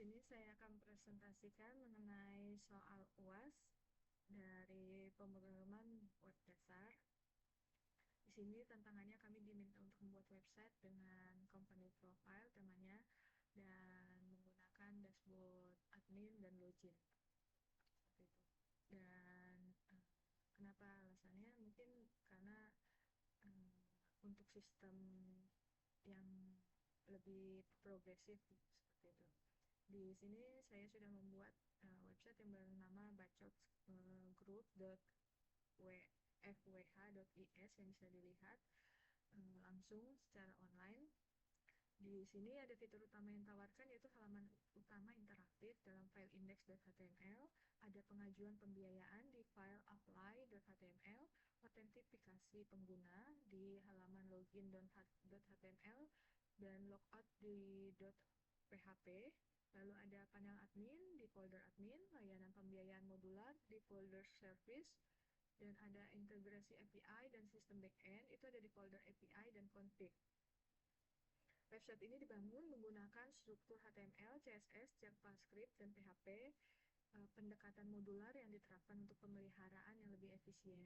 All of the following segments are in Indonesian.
sini saya akan presentasikan mengenai soal UAS dari pemrograman web dasar. Di sini tantangannya kami diminta untuk membuat website dengan company profile temanya dan menggunakan dashboard admin dan login seperti itu. Dan kenapa alasannya? Mungkin karena eh, untuk sistem yang lebih progresif seperti itu. Di sini saya sudah membuat website yang bernama bacotgroup.fwh.is yang bisa dilihat langsung secara online. Di sini ada fitur utama yang ditawarkan yaitu halaman utama interaktif dalam file index.html, ada pengajuan pembiayaan di file apply.html, otentifikasi pengguna di halaman login.html, dan logout di .php. Lalu ada panel admin di folder admin, layanan pembiayaan modular di folder service, dan ada integrasi API dan sistem backend itu ada di folder API dan config. Website ini dibangun menggunakan struktur HTML, CSS, JavaScript, dan PHP, pendekatan modular yang diterapkan untuk pemeliharaan yang lebih efisien,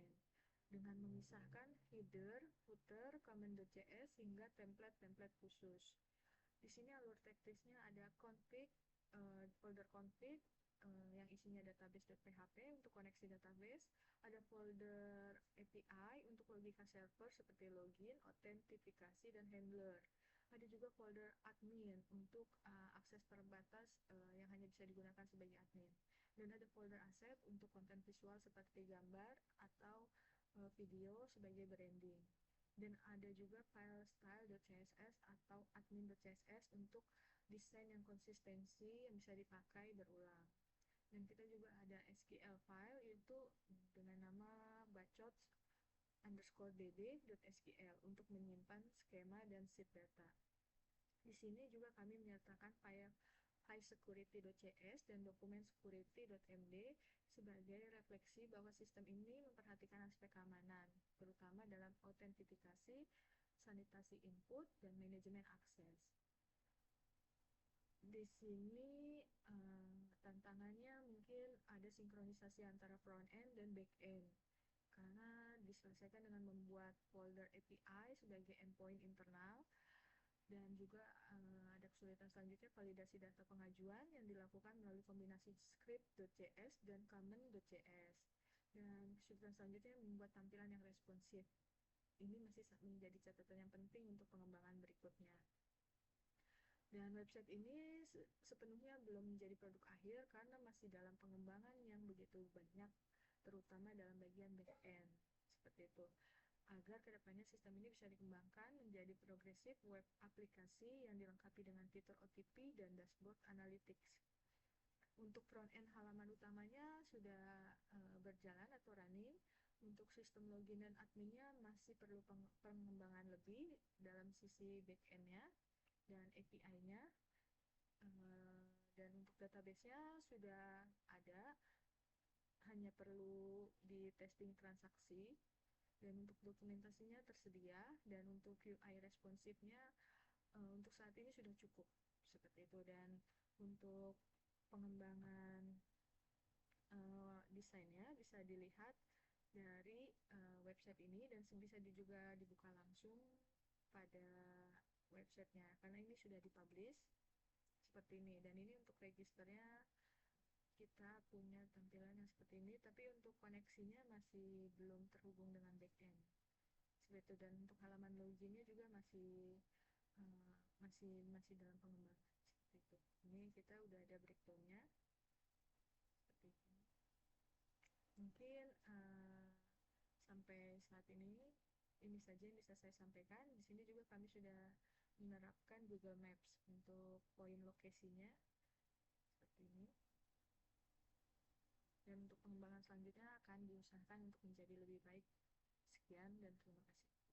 dengan memisahkan header, footer, comment.js, hingga template-template khusus. Di sini alur teknisnya ada config, folder config, yang isinya database.php untuk koneksi database, ada folder API untuk logika server seperti login, autentifikasi, dan handler. Ada juga folder admin untuk akses terbatas yang hanya bisa digunakan sebagai admin. Dan ada folder aset untuk konten visual seperti gambar atau video sebagai branding. Dan ada juga file style.css atau admin.css untuk desain yang konsistensi yang bisa dipakai berulang. Dan kita juga ada SQL file yaitu dengan nama bacot_db.sql untuk menyimpan skema dan sheet data. Di sini juga kami menyertakan file highsecurity.cs dan dokumen security.md sebagai refleksi bahwa sistem ini memperhatikan aspek keamanan, terutama dalam autentifikasi, sanitasi input, dan manajemen akses. Di sini tantangannya mungkin ada sinkronisasi antara front end dan back end karena diselesaikan dengan membuat folder API sebagai endpoint internal, dan juga ada kesulitan selanjutnya validasi data pengajuan yang dilakukan melalui kombinasi script.js dan common.js, dan kesulitan selanjutnya membuat tampilan yang responsif. Ini masih menjadi catatan yang penting untuk pengembangan berikutnya. Dan website ini sepenuhnya belum menjadi produk akhir karena masih dalam pengembangan yang begitu banyak, terutama dalam bagian back-end. Seperti itu. Agar kedepannya sistem ini bisa dikembangkan menjadi progresif web aplikasi yang dilengkapi dengan fitur OTP dan dashboard analytics. Untuk front-end halaman utamanya sudah berjalan atau running. Untuk sistem login dan adminnya masih perlu pengembangan lebih dalam sisi back-end-nya dan API-nya. Dan untuk database-nya sudah ada, hanya perlu di testing transaksi. Dan untuk dokumentasinya tersedia, dan untuk UI responsifnya untuk saat ini sudah cukup seperti itu. Dan untuk pengembangan desainnya bisa dilihat dari website ini, dan bisa juga dibuka langsung pada websitenya karena ini sudah dipublish seperti ini. Dan ini untuk registernya kita punya tampilan yang seperti ini, tapi untuk koneksinya masih belum terhubung dengan backend seperti itu. Dan untuk halaman loginnya juga masih dalam pengembangan seperti itu. Ini kita udah ada breakdownnya seperti itu. Mungkin sampai saat ini saja yang bisa saya sampaikan. Di sini juga kami sudah menerapkan Google Maps untuk poin lokasinya seperti ini. Dan untuk pengembangan selanjutnya akan diusahakan untuk menjadi lebih baik. Sekian dan terima kasih.